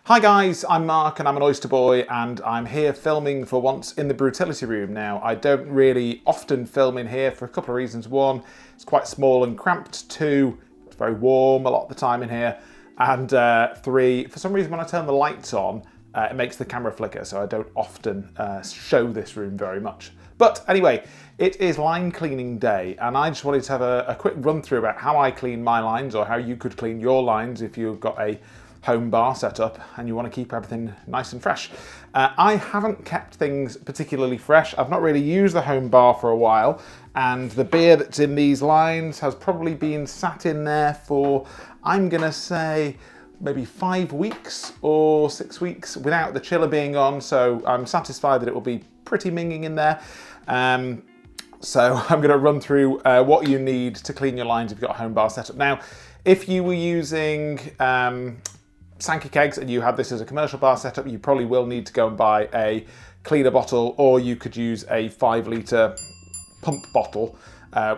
Hi guys, I'm Mark and I'm an oyster boy and I'm here filming for once in the Brutility room. Now, I don't really often film in here for a couple of reasons. One, it's quite small and cramped. Two, it's very warm a lot of the time in here. And three, for some reason when I turn the lights on, it makes the camera flicker, so I don't often show this room very much. But anyway, it is line cleaning day and I just wanted to have a quick run through about how I clean my lines or how you could clean your lines if you've got a home bar set up and you want to keep everything nice and fresh. I haven't kept things particularly fresh. I've not really used the home bar for a while, and the beer that's in these lines has probably been sat in there for, I'm gonna say, maybe 5 weeks or 6 weeks without the chiller being on, so I'm satisfied that it will be pretty minging in there. So I'm going to run through what you need to clean your lines if you've got a home bar set up. Now, if you were using Sankey kegs and you had this as a commercial bar setup, you probably will need to go and buy a cleaner bottle, or you could use a 5-litre pump bottle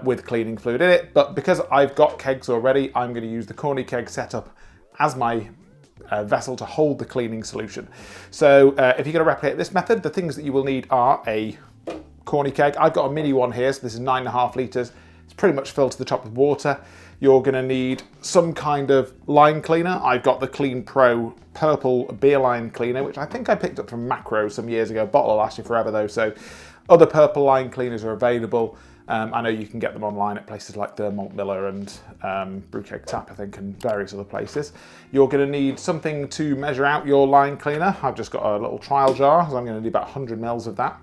with cleaning fluid in it. But because I've got kegs already, I'm going to use the corny keg setup as my vessel to hold the cleaning solution. So if you're going to replicate this method, the things that you will need are a corny keg. I've got a mini one here, so this is 9.5 litres. It's pretty much filled to the top with water. You're going to need some kind of line cleaner. I've got the Clean Pro purple beer line cleaner, which I think I picked up from Macro some years ago. Bottle will last you forever though, so other purple line cleaners are available. I know you can get them online at places like the Malt Miller and Brew Keg Tap, I think, and various other places. You're going to need something to measure out your line cleaner. I've just got a little trial jar, so I'm going to need about 100 mils of that.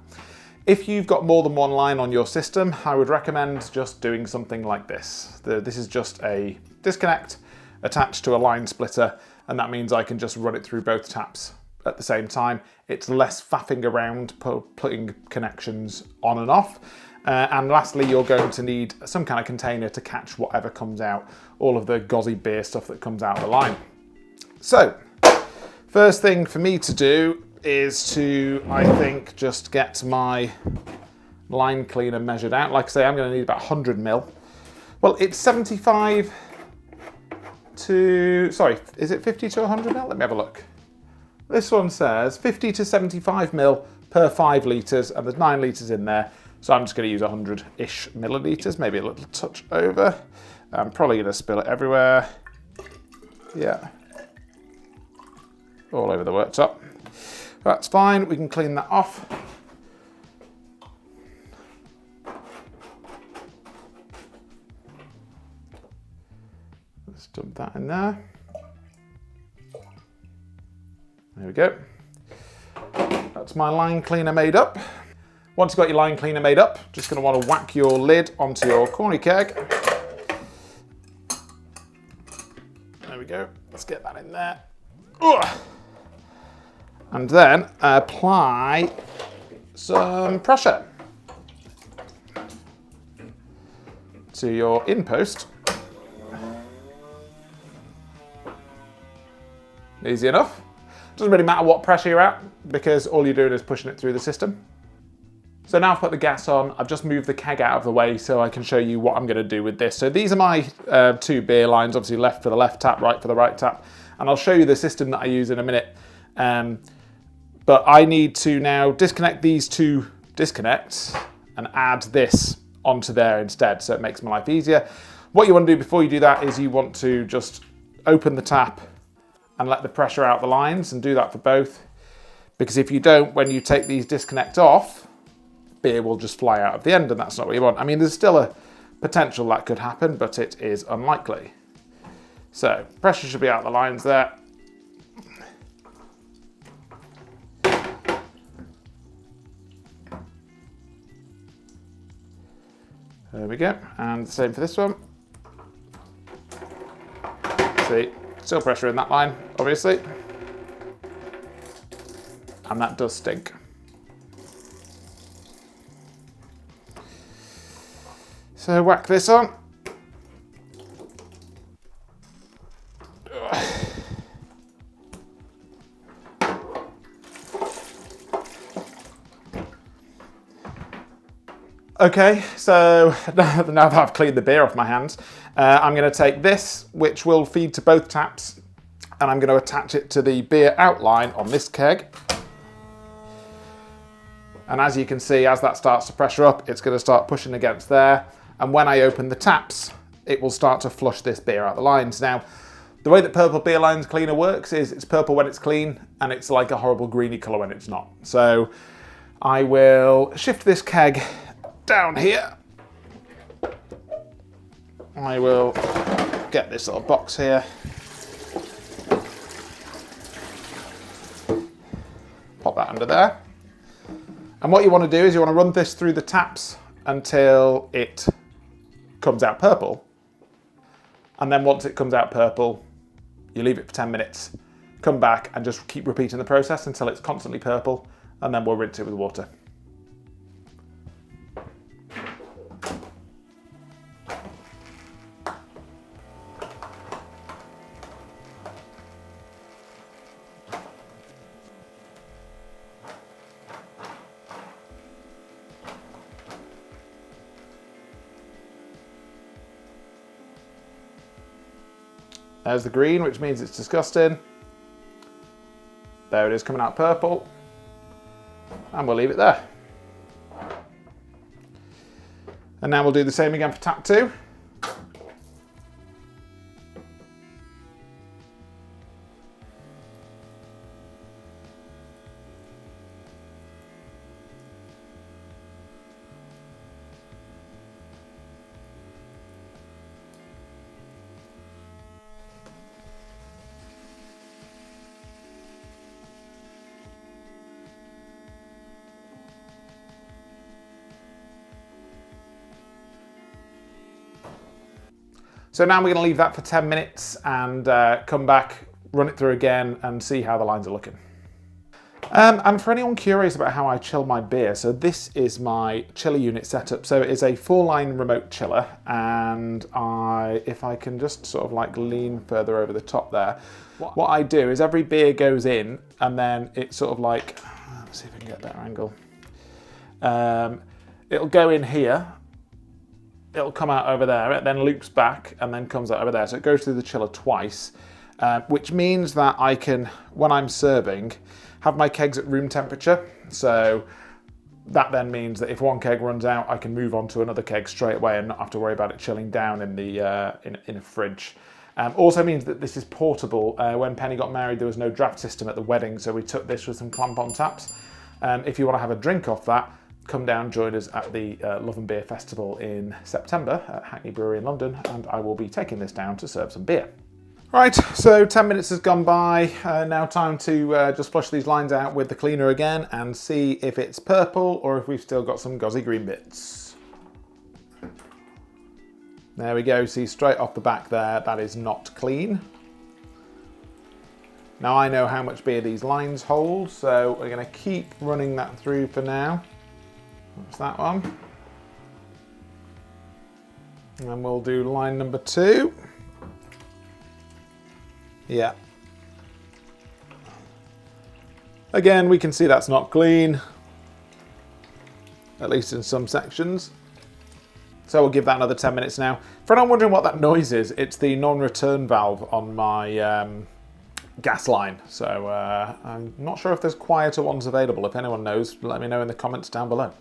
If you've got more than one line on your system, I would recommend just doing something like this. This is just a disconnect attached to a line splitter, and that means I can just run it through both taps at the same time. It's less faffing around putting connections on and off. And lastly, you're going to need some kind of container to catch whatever comes out, all of the gauzy beer stuff that comes out of the line. So, first thing for me to do is to, I think, just get my line cleaner measured out. Like I say, I'm going to need about 100 mil. Well, it's 75 to, sorry, is it 50 to 100 mil? Let me have a look. This one says 50 to 75 mil per 5 litres, and there's 9 litres in there. So I'm just going to use 100-ish millilitres, maybe a little touch over. I'm probably going to spill it everywhere. Yeah. All over the worktop. That's fine, we can clean that off. Let's dump that in there. There we go. That's my line cleaner made up. Once you've got your line cleaner made up, just going to want to whack your lid onto your corny keg. There we go. Let's get that in there. Ugh. And then apply some pressure to your in post. Easy enough. Doesn't really matter what pressure you're at because all you're doing is pushing it through the system. So now I've put the gas on, I've just moved the keg out of the way so I can show you what I'm going to do with this. So these are my 2 beer lines, obviously left for the left tap, right for the right tap. And I'll show you the system that I use in a minute. But I need to now disconnect these 2 disconnects and add this onto there instead, so it makes my life easier. What you want to do before you do that is you want to just open the tap and let the pressure out the lines, and do that for both. Because if you don't, when you take these disconnects off, beer will just fly out of the end, and that's not what you want. I mean, there's still a potential that could happen, but it is unlikely. So, pressure should be out the lines there. There we go, and the same for this one. See, still pressure in that line, obviously. And that does stink. So whack this on. Okay, so now that I've cleaned the beer off my hands, I'm going to take this, which will feed to both taps, and I'm going to attach it to the beer outline on this keg. And as you can see, as that starts to pressure up, it's going to start pushing against there. And when I open the taps, it will start to flush this beer out the lines. Now, the way that purple beer lines cleaner works is it's purple when it's clean, and it's like a horrible greeny colour when it's not. So I will shift this keg down here. I will get this little box here. Pop that under there. And what you want to do is you want to run this through the taps until it comes out purple. And then once it comes out purple, you leave it for 10 minutes, come back and just keep repeating the process until it's constantly purple, and then we'll rinse it with water. There's the green, which means it's disgusting. There it is coming out purple. And we'll leave it there. And now we'll do the same again for tap 2. So now we're going to leave that for 10 minutes and come back, run it through again and see how the lines are looking. And for anyone curious about how I chill my beer, so this is my chiller unit setup. So it is a 4-line remote chiller, and if I can just sort of like lean further over the top there, what I do is every beer goes in and then it's sort of like, let's see if I can get that angle. It'll go in here. It'll come out over there, it then loops back and then comes out over there. So it goes through the chiller twice, which means that I can, when I'm serving, have my kegs at room temperature. So that then means that if one keg runs out, I can move on to another keg straight away and not have to worry about it chilling down in the in a fridge. Also means that this is portable. When Penny got married, there was no draft system at the wedding, so we took this with some clamp-on taps. If you want to have a drink off that, come down, join us at the Love and Beer Festival in September at Hackney Brewery in London, and I will be taking this down to serve some beer. Right, so 10 minutes has gone by. Now time to just flush these lines out with the cleaner again and see if it's purple or if we've still got some gozzy green bits. There we go, see straight off the back there, that is not clean. Now I know how much beer these lines hold, so we're going to keep running that through for now. That's that one. And then we'll do line number 2. Yeah. Again, we can see that's not clean, at least in some sections. So we'll give that another 10 minutes now. For anyone wondering what that noise is, it's the non-return valve on my gas line. So I'm not sure if there's quieter ones available. If anyone knows, let me know in the comments down below.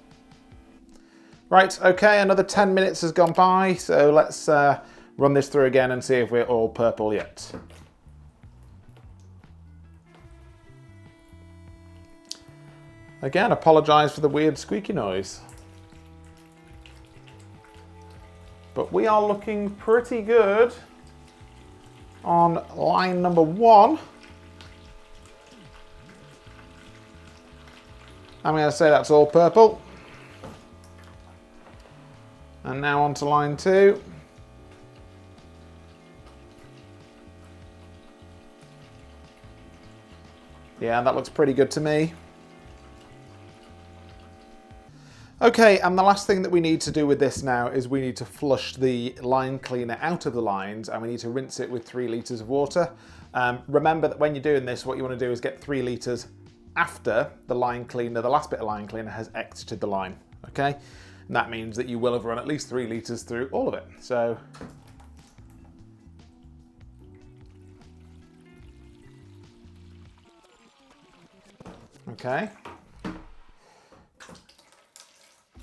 Right, okay, another 10 minutes has gone by, so let's run this through again and see if we're all purple yet. Again, apologise for the weird squeaky noise. But we are looking pretty good on line number 1. I'm going to say that's all purple. And now on to line 2. Yeah, that looks pretty good to me. Okay, and the last thing that we need to do with this now is we need to flush the line cleaner out of the lines, and we need to rinse it with 3 litres of water. Remember that when you're doing this, what you want to do is get 3 litres after the line cleaner, the last bit of line cleaner has exited the line, okay? And that means that you will have run at least 3 litres through all of it. So Okay.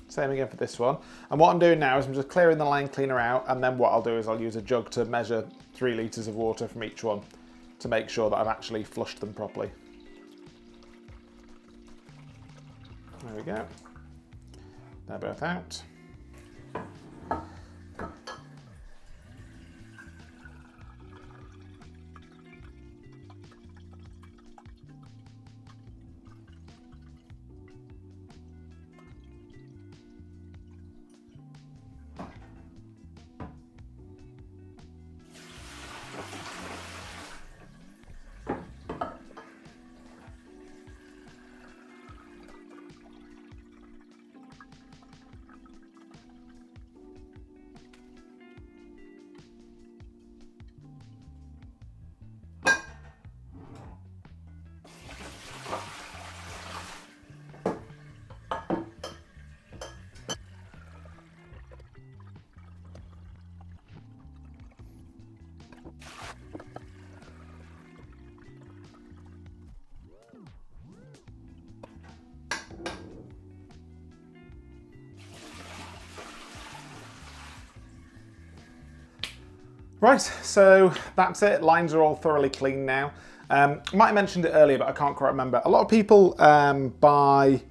Same again for this one. And what I'm doing now is I'm just clearing the line cleaner out, and then what I'll do is I'll use a jug to measure 3 litres of water from each one to make sure that I've actually flushed them properly. There we go. They're both out. Right, so that's it. Lines are all thoroughly clean now. I might have mentioned it earlier, but I can't quite remember. A lot of people buy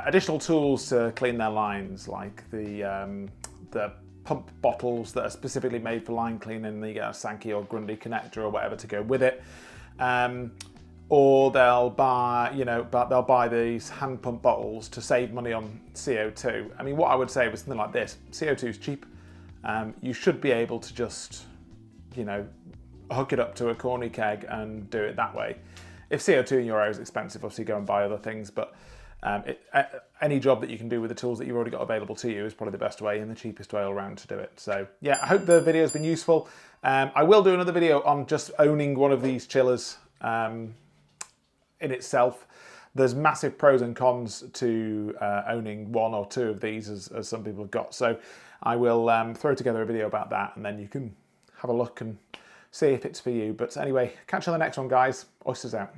additional tools to clean their lines, like the pump bottles that are specifically made for line cleaning. You get a Sankey or Grundy connector or whatever to go with it. Or they'll buy, they'll buy these hand pump bottles to save money on CO2. I mean, what I would say was something like this: CO2 is cheap. You should be able to just, hook it up to a corny keg and do it that way. If CO2 in your area is expensive, obviously go and buy other things, but any job that you can do with the tools that you've already got available to you is probably the best way and the cheapest way all around to do it. So yeah, I hope the video has been useful. I will do another video on just owning one of these chillers in itself. There's massive pros and cons to owning one or two of these, as some people have got. So I will throw together a video about that, and then you can have a look and see if it's for you. But anyway, catch you on the next one, guys. Oysters out.